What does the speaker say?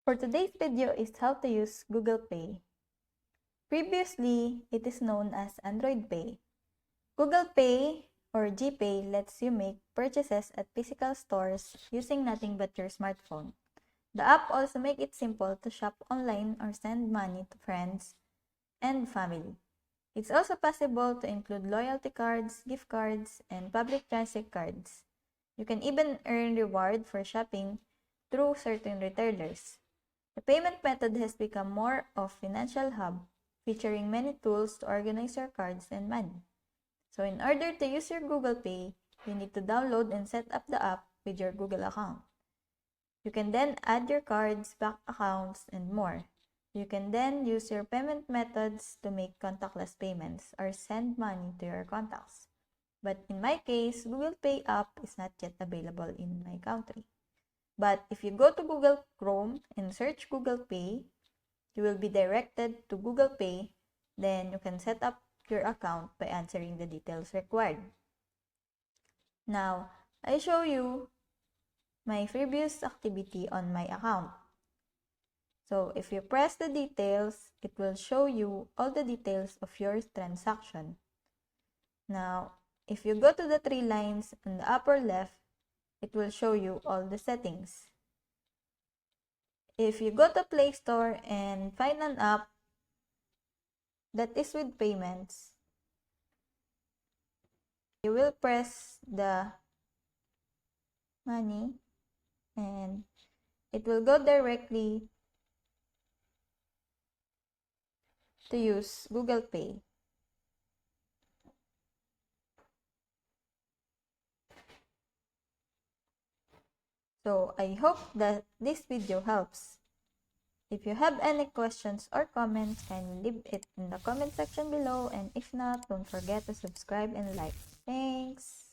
For today's video is how to use Google Pay. Previously, it is known as Android Pay. Google Pay or GPay lets you make purchases at physical stores using nothing but your smartphone. The app also makes it simple to shop online or send money to friends and family. It's also possible to include loyalty cards, gift cards, and public transit cards. You can even earn reward for shopping through certain retailers. The payment method has become more of a financial hub, featuring many tools to organize your cards and money. So in order to use your Google Pay, you need to download and set up the app with your Google account. You can then add your cards, bank accounts, and more. You can then use your payment methods to make contactless payments or send money to your contacts. But in my case, Google Pay app is not yet available in my country. But if you go to Google Chrome and search Google Pay, you will be directed to Google Pay. Then you can set up your account by answering the details required. Now, I show you my previous activity on my account. So if you press the details, it will show you all the details of your transaction. Now, if you go to the three lines on the upper left, it will show you all the settings. If you go to Play Store and find an app that is with payments, you will press the money and it will go directly to use Google Pay. So I hope that this video helps. If you have any questions or comments, kindly leave it in the comment section below, and if not, don't forget to subscribe and like. Thanks!